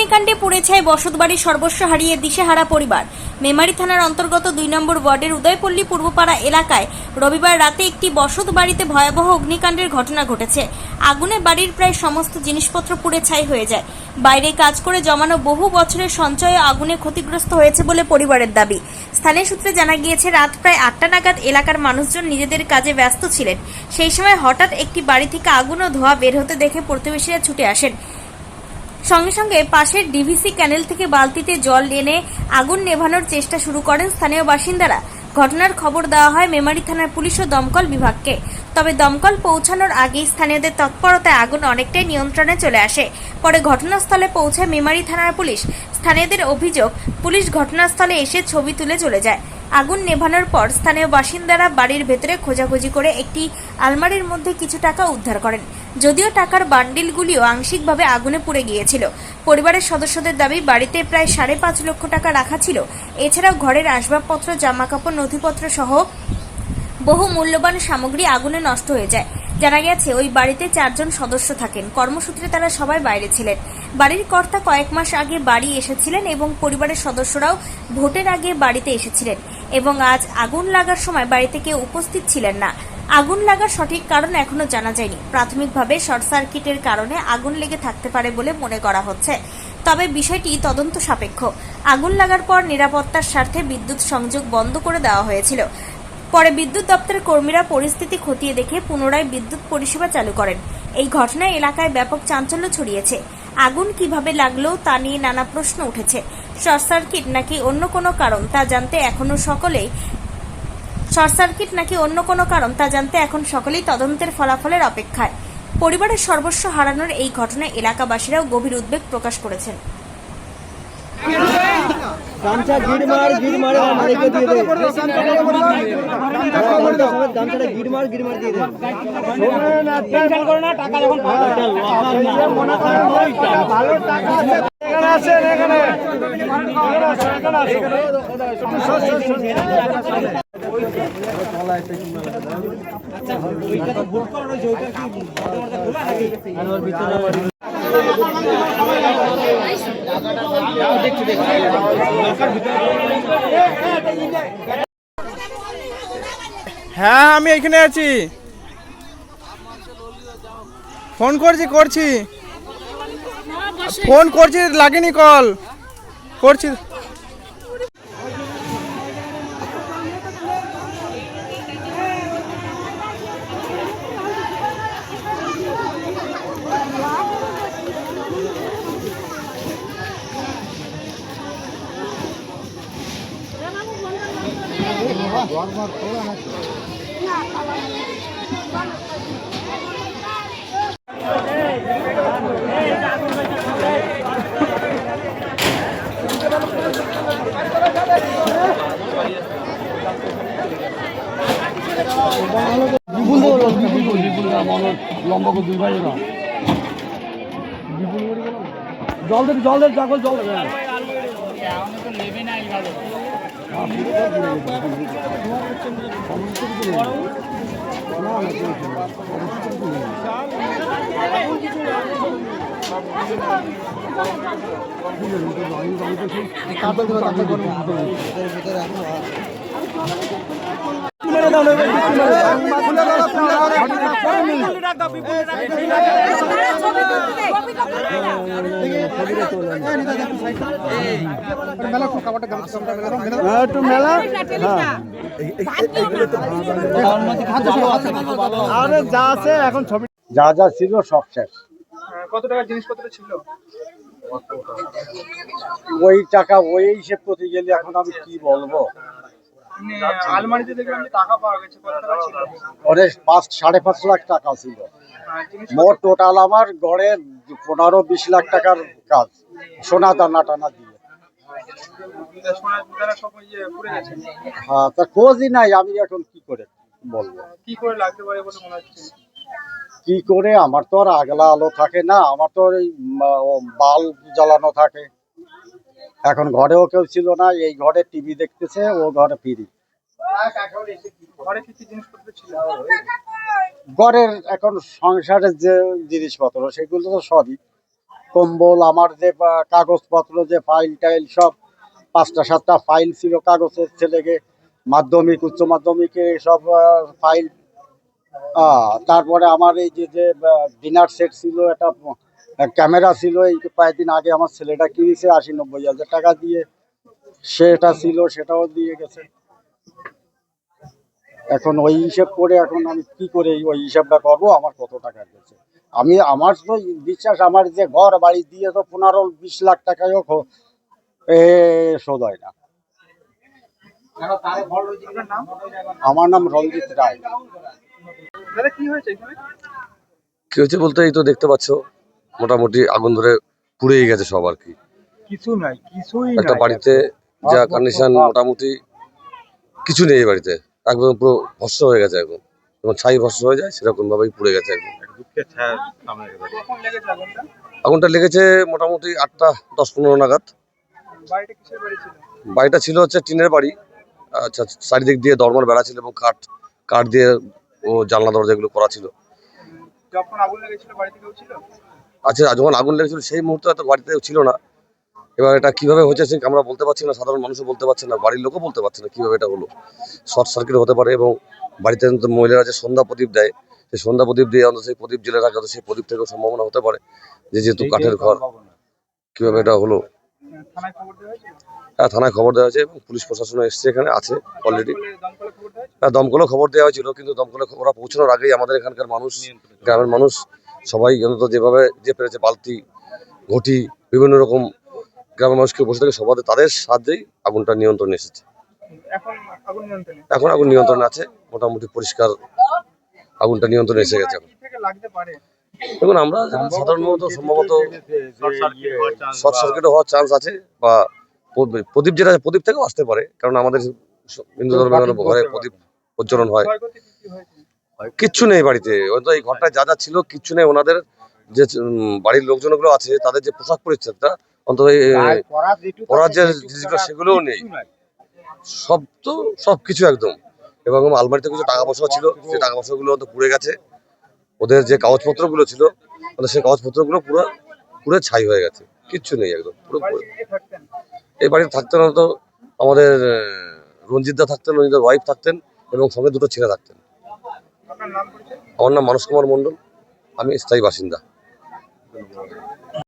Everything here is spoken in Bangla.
অগ্নিকাণ্ডে পুড়ে ছাই বসতবাড়ির সর্বস্ব হারিয়ে দিশেহারা পরিবার। মেমারি থানার অন্তর্গত 2 নম্বর ওয়ার্ডের উদয়পল্লী পূর্বপাড়া এলাকায় রবিবার রাতে একটি বসতবাড়িতে ভয়াবহ অগ্নিকাণ্ডের ঘটনা ঘটেছে। আগুনে বাড়ির প্রায় সমস্ত জিনিসপত্র পুড়ে ছাই হয়ে যায়। বাইরে কাজ করে জমানো বহু বছরের সঞ্চয় আগুনে ক্ষতিগ্রস্ত হয়েছে বলে পরিবারের দাবি। স্থানীয় সূত্রে জানা গিয়েছে, রাত প্রায় 8টা নাগাদ এলাকার মানুষজন নিজেদের কাজে ব্যস্ত ছিলেন। সেই সময় হঠাৎ একটি বাড়ি থেকে আগুন ও ধোঁয়া বের হতে দেখে প্রতিবেশীরা ছুটে আসেন। সঙ্গে সঙ্গে পাশের ডিভিসি ক্যানেল থেকে বালতিতে জল এনে আগুন নেভানোর চেষ্টা শুরু করেন স্থানীয় বাসিন্দারা। ঘটনার খবর দেওয়া হয় মেমারি থানার পুলিশ ও দমকল বিভাগকে। তবে দমকল পৌঁছানোর আগেই স্থানীয়দের তৎপরতায় আগুন অনেকটাই নিয়ন্ত্রণে চলে আসে। পরে ঘটনাস্থলে পৌঁছায় মেমারি থানার পুলিশ। স্থানীয়দের অভিযোগ, পুলিশ ঘটনাস্থলে এসে ছবি তুলে চলে যায়। আগুন নেভানোর পর স্থানীয় বাসিন্দারা বাড়ির ভেতরে খোঁজাখুঁজি করে একটি আলমারির মধ্যে কিছু টাকা উদ্ধার করেন। যদিও টাকার বান্ডিলগুলিও আংশিকভাবে আগুনে পুড়ে গিয়েছিল। পরিবারের সদস্যদের দাবি, বাড়িতে প্রায় 5.5 লক্ষ টাকা রাখা ছিল। এছাড়াও ঘরের আসবাবপত্র, জামাকাপড়, নথিপত্র সহ বহু মূল্যবান সামগ্রী আগুনে নষ্ট হয়ে যায়। জানা গেছে, ওই বাড়িতে 4 জন সদস্য থাকেন। কর্মসূত্রে তারা সবাই বাইরে ছিলেন। বাড়ির কর্তা কয়েক মাস আগে বাড়ি এসেছিলেন এবং পরিবারের সদস্যরাও ভোটের আগে বাড়িতে এসেছিলেন এবং আজ আগুন লাগার সময় বাড়িতে কেউ উপস্থিত ছিলেন না। আগুন লাগার সঠিক কারণ এখনো জানা যায়নি। প্রাথমিকভাবে শর্ট সার্কিটের কারণে আগুন লেগে থাকতে পারে বলে মনে করা হচ্ছে। তবে বিষয়টি তদন্ত সাপেক্ষ। আগুন লাগার পর নিরাপত্তার স্বার্থে বিদ্যুৎ সংযোগ বন্ধ করে দেওয়া হয়েছিল। পরে বিদ্যুৎ দপ্তরের কর্মীরা পরিস্থিতি খতিয়ে দেখে পুনরায় বিদ্যুৎ পরিষেবা চালু করেন। এই ঘটনায় এলাকায় ব্যাপক চাঞ্চল্য ছড়িয়েছে। আগুন কিভাবে লাগলো তা নিয়ে নানা প্রশ্ন উঠেছে। শর্ট সার্কিট নাকি অন্য কোনো কারণ তা জানতে এখন সকলেই তদন্তের ফলাফলের অপেক্ষায়। পরিবারের সর্বস্ব হারানোর এই ঘটনায় এলাকাবাসীরাও গভীর উদ্বেগ প্রকাশ করেছেন। গামছা গিড় মার আমাদেরকে দিয়ে দে। গামছাটা গিড় মার দিয়ে দে। টেনশন করো না, টাকা যখন ভালো টাকা আছে, এখানে আছে, এখানে আচ্ছা, ওইটা তো ভুল করো, ওইটা কি খোলা নাকি? আর ওর ভিতরে হ্যাঁ, আমি এখানে আছি। ফোন করছি লাগেনি, কল করছি। জল দে চাকল জল দেবে যা যা ছিল সব শেষ। কত টাকা জিনিসপত্র ছিল? ওই টাকা ওই হিসেব করতে গেলে এখন আমি কি বলবো। আলমারিতে দেখলাম যে টাকা পাওয়া গেছে, কত টাকা ছিল? ওরে 5.5 লাখ টাকা ছিল মোট। টোটাল আমার গড়ে 15-20 লাখ টাকার কাজ, সোনা দানা টানা দিয়ে। হ্যাঁ, তার খোঁজই নাই। আমি এখন কি করে বলবো, কি করে লাগতে পারে বলে মনে হচ্ছে? কি করে? আমার তো আর আগলা আলো থাকে না, আমার তো ওই বাল্ব জ্বালানো থাকে। এখন ঘরেও কেউ ছিল না, এই ঘরে টিভি দেখতেছে, ও ঘরে ফিরি। ঘরের এখন সংসারের যে জিনিসপত্র সেগুলো তো সবই কম্বল, আমার যে কাগজপত্র, যে ফাইল টাইল সব 5টা 7টা ফাইল ছিল কাগজের, ছেলেকে মাধ্যমিক উচ্চ মাধ্যমিকে সব ফাইল। তারপরে আমার এই যে যে ডিনার সেট ছিল, একটা ক্যামেরা ছিল, এই কয়েকদিন আগে আমার ছেলেটা কিনেছে 80-90 হাজার টাকা দিয়ে, সেটা ছিল, সেটাও দিয়ে গেছে। এখন ওই হিসাব করে এখন আমি কি করে ওই হিসাবটা করবো, আমার কত টাকা গেছে। আমার তো বিশ্বাস, আমার যে ঘর বাড়ি দিয়ে তো 15-20 লাখ টাকায়ও শোধ হয় না। আপনার নাম? আমার নাম রঞ্জিত রায়। দাদা কি হয়েছে এখানে? কি হয়েছে বলতে এই তো দেখতে পাচ্ছ মোটামুটি আগুন ধরে পুড়েই গেছে সব আর কি। কিছুই একটা নাই। বাড়িতে যা কন্ডিশন, মোটামুটি কিছু নেই এই বাড়িতে, একদম পুরো ভস্ম হয়ে গেছে একদম, যেমন ছাই ভস্ম হয়ে যায় সেরকম ভাবেই পুড়ে গেছে একদম। কখন লেগেছে আগুনটা? আগুনটা লেগেছে মোটামুটি 8টা 10-15 নাগাদ। বাড়িটা কিসের বাড়ি ছিল? বাড়িটা ছিল হচ্ছে টিনের বাড়ি। আচ্ছা, চারিদিক দিয়ে দরমার বেড়া ছিল এবং কাঠ দিয়ে ও জানলা দরজাগুলো করা ছিল। যখন আগুন লেগেছিল বাড়িতে কেউ ছিল? আচ্ছা, যখন আগুন লেগেছিল সেই মুহূর্তে হয়তো বাড়িতে ছিল না। এবার এটা কিভাবে হয়েছে সে আমরা বলতে পারছি না, সাধারণ মানুষও বলতে পারছে না, বাড়ির লোকও বলতে পারছে না কিভাবে এটা হলো। শর্ট সার্কিট হতে পারে, এবং বাড়িতে মহিলারা যে সন্ধ্যা প্রদীপ দেয়, সেই সন্ধ্যা প্রদীপ দিয়ে অন্তত সেই প্রদীপ জেলে রাখা, সেই প্রদীপ থেকেও সম্ভাবনা হতে পারে, যেহেতু কাঠের ঘর, কিভাবে এটা হলো। থানায় খবর দেওয়া হয়েছিল? হ্যাঁ, থানায় খবর দেওয়া হয়েছে এবং পুলিশ প্রশাসন এসছে, এখানে আছে অলরেডি। দমকলে খবর দেওয়া হয়েছিল? হ্যাঁ, দমকলও খবর দেওয়া হয়েছিল, কিন্তু দমকলে ওরা পৌঁছানোর আগেই আমাদের এখানকার মানুষ, গ্রামের মানুষ সবাই অন্তত যেভাবে যে পেরেছে, বালতি, ঘটি, বিভিন্ন রকম গ্রামের মানুষকে বসে থেকে সবাই তাদের সাহায্যেই আগুনটা নিয়ন্ত্রণে এসেছে। এখন আগুন নিয়ন্ত্রণে? এখন আগুন নিয়ন্ত্রণে আছে, মোটামুটি পরিষ্কার আগুনটা নিয়ন্ত্রণে এসে গেছে এখন। কি থেকে লাগতে পারে? দেখুন, আমরা সাধারণত সম্ভবত শর্ট সার্কিট হওয়ার চান্স আছে, বা প্রদীপ থেকেও আসতে পারে, কারণ আমাদের হিন্দু ধর্মের ঘরে প্রদীপ প্রজ্বলন হয়। ক্ষয়ক্ষতি কি হয়েছে? কিচ্ছু নেই বাড়িতে, হয়তো এই ঘরটায় যা যা ছিল কিচ্ছু নেই। ওনাদের যে বাড়ির লোকজনগুলো আছে, তাদের যে পোশাক পরিচ্ছদটা, অন্তত পরার যে জিনিসগুলো সেগুলোও নেই, সবকিছু একদম। এবং আলমারিতে কিছু টাকা পয়সা ছিল, সেই টাকা পয়সাগুলো হয়তো পুড়ে গেছে। ওদের যে কাগজপত্র গুলো ছিল, সেই কাগজপত্র গুলো পুরো পুরো ছাই হয়ে গেছে, কিচ্ছু নেই একদম পুরো। বাড়িতে কে থাকতেন? এই বাড়িতে থাকতেন তো আমাদের রঞ্জিতদা থাকতেন, রঞ্জিতার ওয়াইফ থাকতেন, এবং সঙ্গে 2টো ছেলে থাকতেন। আপনার নাম পরিচয়? আমার নাম মানস কুমার মণ্ডল, আমি স্থায়ী বাসিন্দা।